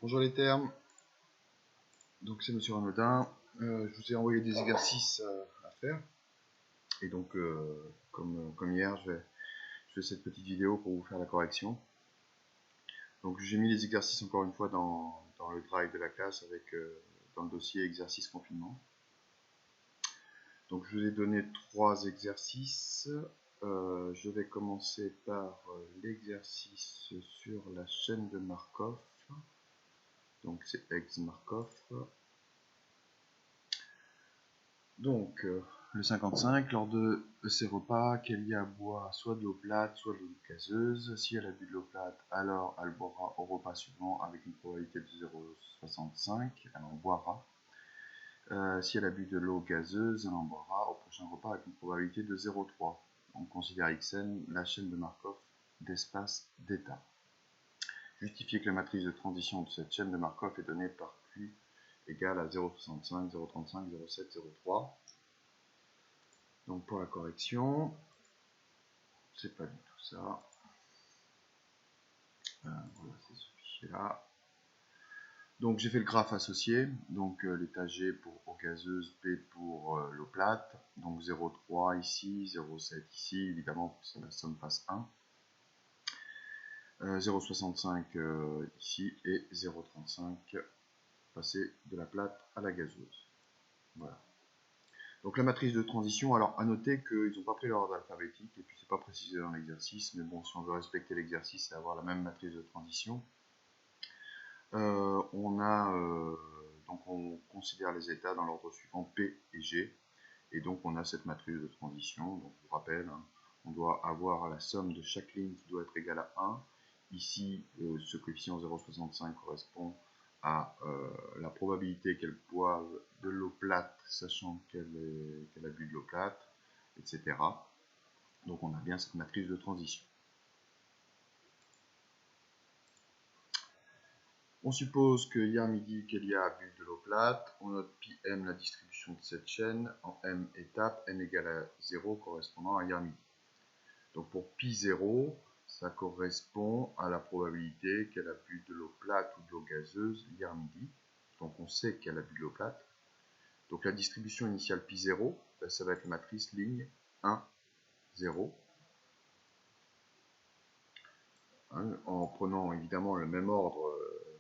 Bonjour les termes, donc c'est Monsieur Renaudin. Je vous ai envoyé des exercices à faire. Et donc, comme hier, je fais cette petite vidéo pour vous faire la correction. Donc j'ai mis les exercices encore une fois dans le drive de la classe avec dans le dossier exercice confinement. Donc je vous ai donné 3 exercices. Je vais commencer par l'exercice sur la chaîne de Markov. Donc c'est ex Markov. Donc, le 55, lors de ces repas, Kélia boit soit de l'eau plate, soit de l'eau gazeuse. Si elle a bu de l'eau plate, alors elle boira au repas suivant avec une probabilité de 0,65, elle en boira. Si elle a bu de l'eau gazeuse, elle en boira au prochain repas avec une probabilité de 0,3. On considère Xn la chaîne de Markov d'espace d'état. Justifier que la matrice de transition de cette chaîne de Markov est donnée par Q égale à 0,65, 0,35, 0,7, 0,3. Donc pour la correction, c'est pas du tout ça. Voilà, c'est ce fichier-là. Donc j'ai fait le graphe associé, donc l'état G pour eau gazeuse, P pour l'eau plate, donc 0,3 ici, 0,7 ici, évidemment pour que la somme fasse 1. 0,65 ici et 0,35 passer de la plate à la gazeuse. Voilà. Donc la matrice de transition, alors à noter qu'ils n'ont pas pris l'ordre alphabétique, et puis c'est pas précisé dans l'exercice, mais bon, si on veut respecter l'exercice et avoir la même matrice de transition, donc on considère les états dans l'ordre suivant P et G, et donc on a cette matrice de transition. Donc je vous rappelle, hein, on doit avoir la somme de chaque ligne qui doit être égale à 1. Ici, ce coefficient 0,65 correspond à la probabilité qu'elle boive de l'eau plate, sachant qu'elle a bu de l'eau plate, etc. Donc on a bien cette matrice de transition. On suppose que hier midi, Kélia a bu de l'eau plate. On note pi m la distribution de cette chaîne en m étapes, n égale à 0 correspondant à hier midi. Donc pour pi 0, ça correspond à la probabilité qu'elle a bu de l'eau plate ou de l'eau gazeuse hier midi. Donc on sait qu'elle a bu de l'eau plate. Donc la distribution initiale pi 0, ça va être la matrice ligne 1, 0. En prenant évidemment le même ordre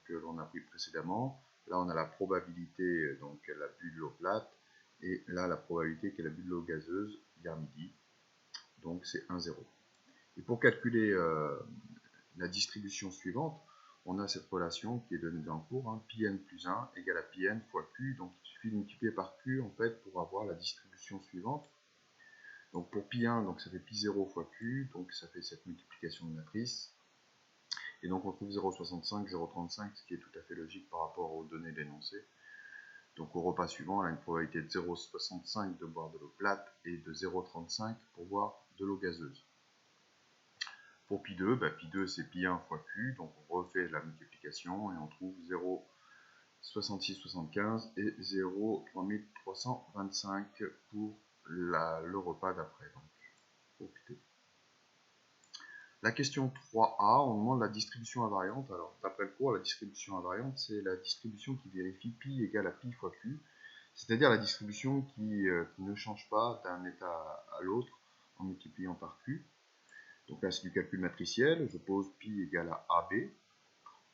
que l'on a pris précédemment. Là on a la probabilité qu'elle a bu de l'eau plate, et là la probabilité qu'elle a bu de l'eau gazeuse hier midi. Donc c'est 1, 0. Et pour calculer la distribution suivante, on a cette relation qui est donnée dans le cours, hein, pi n plus 1 égale à pi n fois q. Donc il suffit de multiplier par q en fait pour avoir la distribution suivante. Donc pour pi 1, donc ça fait pi 0 fois q, donc ça fait cette multiplication de matrice. Et donc on trouve 0,65, 0,35, ce qui est tout à fait logique par rapport aux données de l'énoncé. Donc au repas suivant, elle a une probabilité de 0,65 de boire de l'eau plate et de 0,35 pour boire de l'eau gazeuse. Pour pi 2, pi 2 c'est pi 1 fois q, donc on refait la multiplication et on trouve 0,6675 et 0,3325 pour le repas d'après. Pour pi 2. La question 3a, on demande la distribution invariante. Alors, d'après le cours, la distribution invariante, c'est la distribution qui vérifie pi égale à pi fois q, c'est-à-dire la distribution qui ne change pas d'un état à l'autre en multipliant par q. Donc là, c'est du calcul matriciel. Je pose pi égale à AB.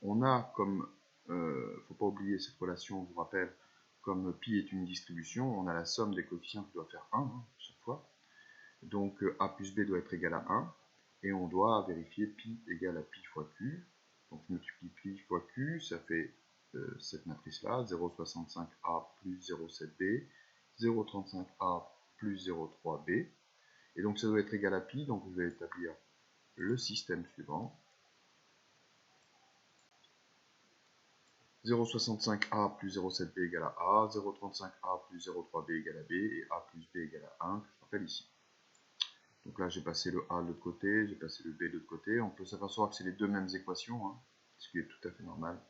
On a comme, faut pas oublier cette relation, je vous rappelle, comme pi est une distribution, on a la somme des coefficients qui doit faire 1 chaque fois. Donc a plus b doit être égal à 1. Et on doit vérifier pi égale à pi fois q. Donc je multiplie pi fois q, ça fait cette matrice-là, 0,65a plus 0,7b, 0,35a plus 0,3b. Et donc ça doit être égal à pi, donc je vais établir le système suivant. 0,65a plus 0,7b égale à a, 0,35a plus 0,3b égale à b, et a plus b égale à 1, que je rappelle ici. Donc là, j'ai passé le a de l'autre côté, j'ai passé le b de l'autre côté. On peut s'apercevoir que c'est les deux mêmes équations, hein, ce qui est tout à fait normal.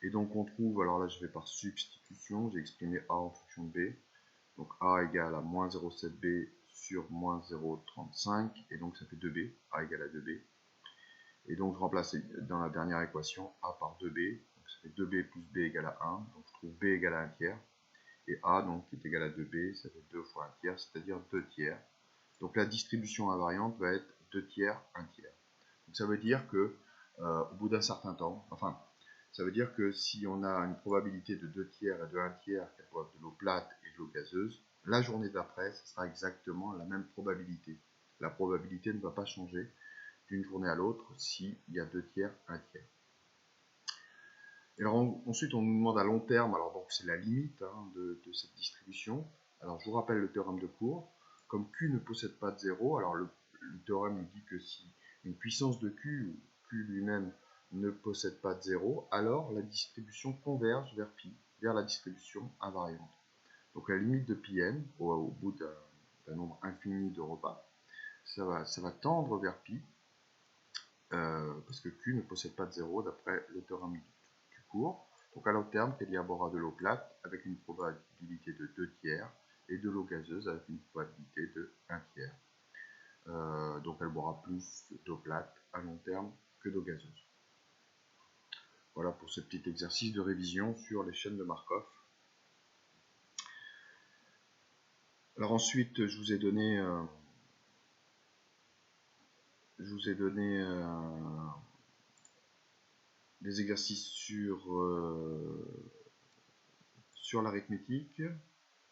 Et donc on trouve, alors là je vais par substitution, j'ai exprimé a en fonction de b. Donc a égale à moins 0,7b sur moins 0,35, et donc ça fait 2b, a égale à 2b. Et donc je remplace dans la dernière équation a par 2b, donc ça fait 2b plus b égale à 1, donc je trouve b égale à 1 tiers, et a donc qui est égal à 2b, ça fait 2 fois 1 tiers, c'est-à-dire 2 tiers. Donc la distribution invariante va être 2 tiers, 1 tiers. Donc ça veut dire que au bout d'un certain temps, enfin, ça veut dire que si on a une probabilité de 2 tiers et de 1 tiers qu'elle boive de l'eau plate et de l'eau gazeuse, la journée d'après, ce sera exactement la même probabilité. La probabilité ne va pas changer d'une journée à l'autre s'il y a 2 tiers, 1 tiers. Et alors, ensuite, on nous demande à long terme, alors donc c'est la limite de cette distribution. Alors je vous rappelle le théorème de Cour. Comme Q ne possède pas de 0, alors le théorème nous dit que si une puissance de Q, ou Q lui-même, ne possède pas de 0, alors la distribution converge vers pi, vers la distribution invariante. Donc la limite de pi n, au bout d'un nombre infini de repas, ça va tendre vers pi, parce que Q ne possède pas de 0 d'après le théorème du cours. Donc à long terme, Kélia boira de l'eau plate avec une probabilité de 2 tiers et de l'eau gazeuse avec une probabilité de 1 tiers. Donc elle boira plus d'eau plate à long terme que d'eau gazeuse. Voilà pour ce petit exercice de révision sur les chaînes de Markov. Alors ensuite, je vous ai donné des exercices sur l'arithmétique.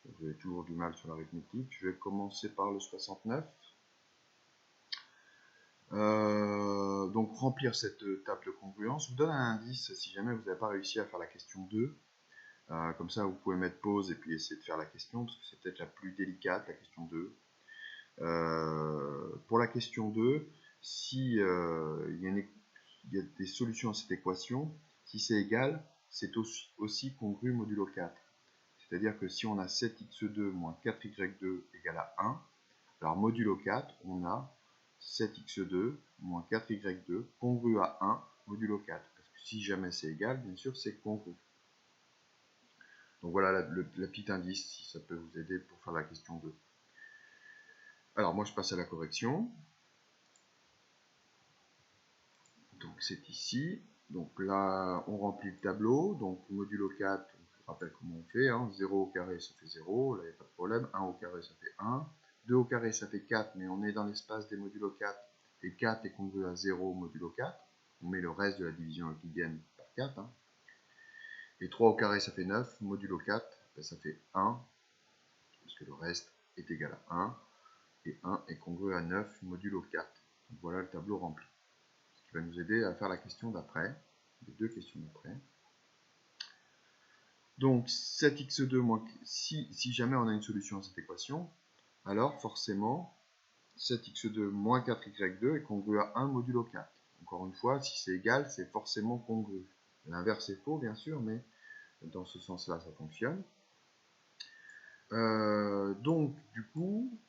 Vous avez toujours du mal sur l'arithmétique. Je vais commencer par le 69. Donc remplir cette table de congruence. Je vous donne un indice si jamais vous n'avez pas réussi à faire la question 2. Comme ça, vous pouvez mettre pause et puis essayer de faire la question, parce que c'est peut-être la plus délicate, la question 2. Pour la question 2, si il y a des solutions à cette équation, si c'est égal, c'est aussi congru modulo 4. C'est-à-dire que si on a 7x2 moins 4y2 égale à 1, alors modulo 4, on a 7x2 moins 4y2 congru à 1 modulo 4. Parce que si jamais c'est égal, bien sûr, c'est congru. Donc voilà la petite indice, si ça peut vous aider pour faire la question 2. Alors moi je passe à la correction. Donc c'est ici. Donc là on remplit le tableau. Donc modulo 4, je vous rappelle comment on fait. 0 au carré ça fait 0, là il n'y a pas de problème. 1 au carré ça fait 1. 2 au carré ça fait 4, mais on est dans l'espace des modulo 4. Et 4 est congru à 0 modulo 4. On met le reste de la division euclidienne par 4. Et 3 au carré ça fait 9, modulo 4, ben, ça fait 1. Parce que le reste est égal à 1. Et 1 est congru à 9 modulo 4. Donc voilà le tableau rempli. Ce qui va nous aider à faire la question d'après, les deux questions d'après. Donc 7x2 moins, si jamais on a une solution à cette équation, alors forcément 7x2 moins 4y2 est congru à 1 modulo 4. Encore une fois, si c'est égal, c'est forcément congru. L'inverse est faux bien sûr, mais dans ce sens-là ça fonctionne. Donc du coup,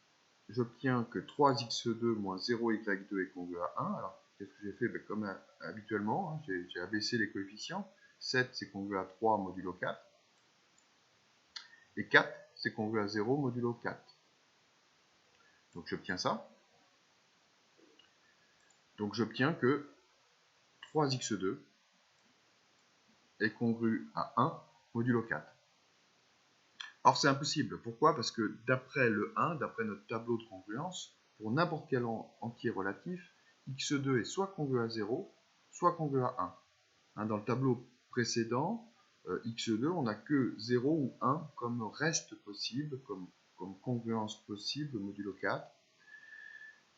j'obtiens que 3x2 moins 0y2 est congru à 1. Alors, qu'est-ce que j'ai fait? Ben, comme habituellement, j'ai abaissé les coefficients. 7, c'est congru à 3 modulo 4. Et 4, c'est congru à 0 modulo 4. Donc, j'obtiens ça. Donc, j'obtiens que 3x2 est congru à 1 modulo 4. Or, c'est impossible. Pourquoi? Parce que d'après le 1, d'après notre tableau de congruence, pour n'importe quel entier relatif, x2 est soit congru à 0, soit congru à 1. Dans le tableau précédent, x2, on n'a que 0 ou 1 comme reste possible, comme congruence possible modulo 4.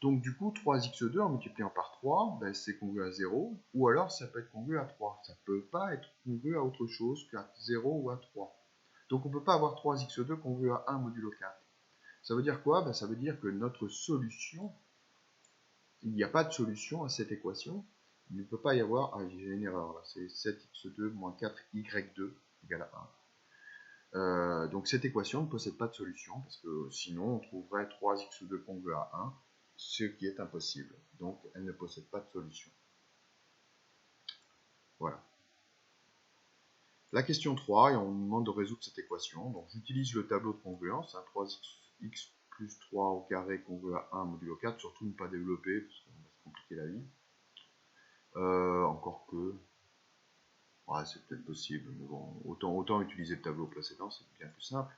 Donc du coup, 3x2 en multipliant par 3, ben, c'est congru à 0, ou alors ça peut être congru à 3. Ça ne peut pas être congru à autre chose qu'à 0 ou à 3. Donc on ne peut pas avoir 3x2 congru à 1 modulo 4. Ça veut dire quoi? Ben, ça veut dire que notre solution, il n'y a pas de solution à cette équation. Il ne peut pas y avoir, j'ai une erreur là, c'est 7x2 moins 4y2 égale à 1. Donc cette équation ne possède pas de solution, parce que sinon on trouverait 3x2 congru à 1, ce qui est impossible. Donc elle ne possède pas de solution. Voilà. La question 3, et on nous demande de résoudre cette équation. Donc j'utilise le tableau de congruence, 3x plus 3 au carré congru à 1 modulo 4, surtout ne pas développer, parce qu'on va se compliquer la vie. Encore que... Ouais, c'est peut-être possible, mais bon, autant utiliser le tableau précédent, c'est bien plus simple.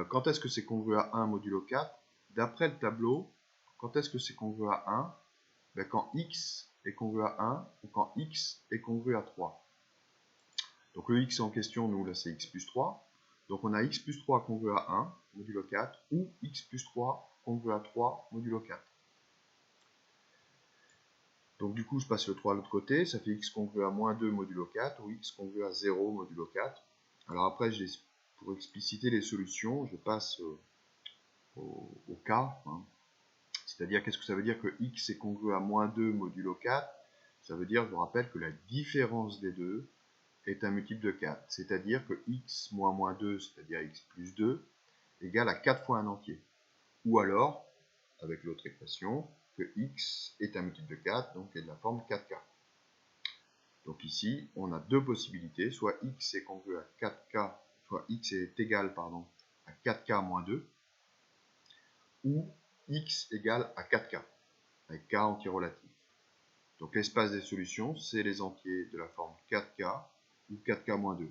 Quand est-ce que c'est congru à 1 modulo 4? D'après le tableau, quand est-ce que c'est congru à 1? Ben, quand x est congru à 1 ou quand x est congru à 3. Donc le x en question, nous, là, c'est x plus 3. Donc on a x plus 3 congru à 1, modulo 4, ou x plus 3 congru à 3, modulo 4. Donc du coup, je passe le 3 à l'autre côté, ça fait x congru à moins 2 modulo 4, ou x congru à 0 modulo 4. Alors après, pour expliciter les solutions, je passe au cas. Hein. C'est-à-dire, qu'est-ce que ça veut dire que x est congru à moins 2 modulo 4? Ça veut dire, je vous rappelle, que la différence des deux est un multiple de 4. C'est-à-dire que x moins moins 2, c'est-à-dire x plus 2, égale à 4 fois un entier. Ou alors, avec l'autre équation, que x est un multiple de 4, donc est de la forme 4k. Donc ici, on a deux possibilités, soit x est congru à 4k, soit x est égal à 4k moins 2, ou x égale à 4k, avec k entier relatif. Donc l'espace des solutions, c'est les entiers de la forme 4k ou 4k moins 2.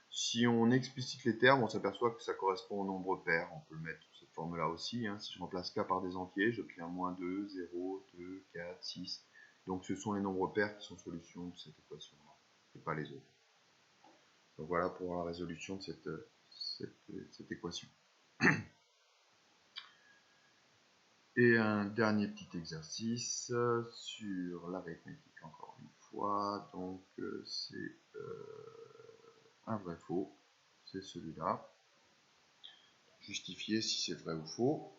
Si on explicite les termes, on s'aperçoit que ça correspond au nombre pair. On peut le mettre sous cette forme-là aussi. Hein. Si je remplace k par des entiers, j'obtiens moins 2, 0, 2, 4, 6. Donc ce sont les nombres pairs qui sont solutions de cette équation-là, et pas les autres. Donc voilà pour la résolution de cette équation. Et un dernier petit exercice sur l'arithmétique, encore une fois. Donc c'est un vrai faux, c'est celui-là. Justifier si c'est vrai ou faux.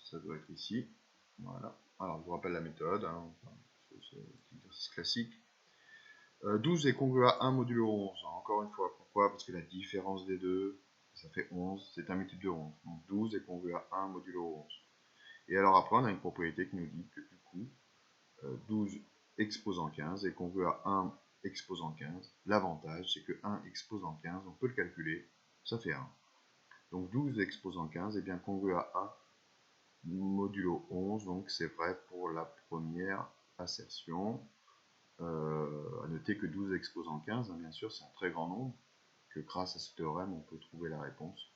Ça doit être ici. Voilà. Alors, je vous rappelle la méthode. Hein. C'est un exercice classique. 12 est congru à 1 modulo 11. Encore une fois, pourquoi? Parce que la différence des deux, ça fait 11. C'est un multiple de 11. Donc 12 est congru à 1 modulo 11. Et alors après, on a une propriété qui nous dit que du coup, 12 exposant 15 est congru à 1 exposant 15. L'avantage, c'est que 1 exposant 15, on peut le calculer, ça fait 1. Donc 12 exposant 15 est bien congru à 1 modulo 11, donc c'est vrai pour la première assertion. À noter que 12 exposant 15, hein, bien sûr, c'est un très grand nombre, que grâce à ce théorème, on peut trouver la réponse.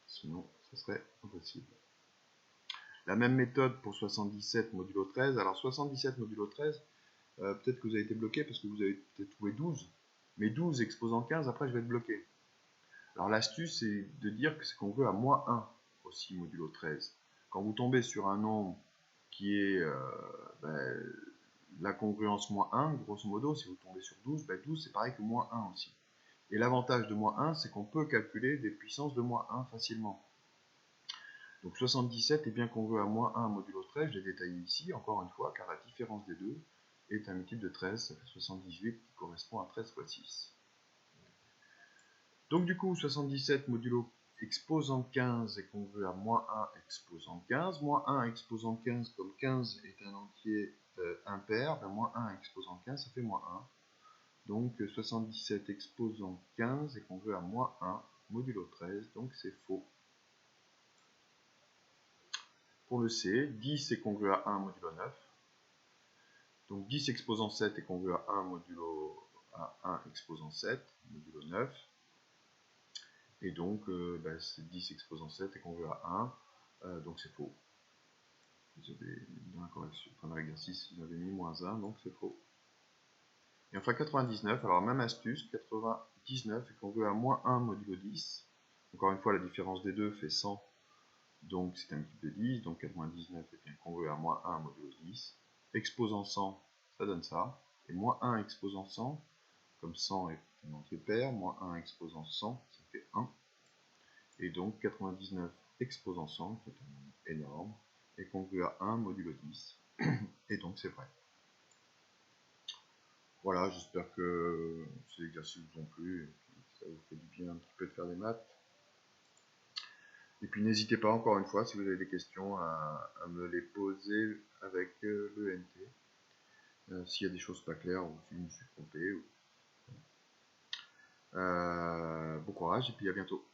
Sinon, ce serait impossible. La même méthode pour 77 modulo 13. Alors 77 modulo 13, peut-être que vous avez été bloqué parce que vous avez peut-être trouvé 12. Mais 12 exposant 15, après je vais être bloqué. Alors l'astuce, c'est de dire que c'est congru à moins 1 aussi modulo 13. Quand vous tombez sur un nombre qui est la congruence moins 1, grosso modo, si vous tombez sur 12, 12 c'est pareil que moins 1 aussi. Et l'avantage de moins 1, c'est qu'on peut calculer des puissances de moins 1 facilement. Donc 77 est bien congru à moins 1 modulo 13, je l'ai détaillé ici, encore une fois, car la différence des deux est un multiple de 13, ça fait 78 qui correspond à 13 fois 6. Donc du coup, 77 modulo exposant 15 est congru à moins 1 exposant 15. Moins 1 exposant 15, comme 15 est un entier impair, moins 1 exposant 15, ça fait moins 1. Donc 77 exposant 15 est congru à moins 1 modulo 13, donc c'est faux. Pour le C, 10 est congru à 1 modulo 9. Donc 10 exposant 7 est congru à 1 modulo à 1 exposant 7, modulo 9. Et donc 10 exposant 7 est congru à 1, donc c'est faux. Vous avez, dans la correction, dans l'exercice, vous avez mis moins 1, donc c'est faux. Et enfin 99, alors même astuce, 99 est congru à moins 1 modulo 10. Encore une fois, la différence des deux fait 100, donc c'est un multiple de 10, donc 99 est bien congru à moins 1 modulo 10. Exposant 100, ça donne ça. Et moins 1 exposant 100, comme 100 est un entier pair, moins 1 exposant 100, ça fait 1. Et donc 99 exposant 100, qui est un nombre énorme, est congru à 1 modulo 10. Et donc c'est vrai. Voilà, j'espère que ces exercices vous ont plu, et puis ça vous fait du bien un petit peu de faire des maths. Et puis n'hésitez pas, encore une fois, si vous avez des questions, à me les poser avec l'ENT. S'il y a des choses pas claires, ou si je me suis trompé, Bon courage et puis à bientôt.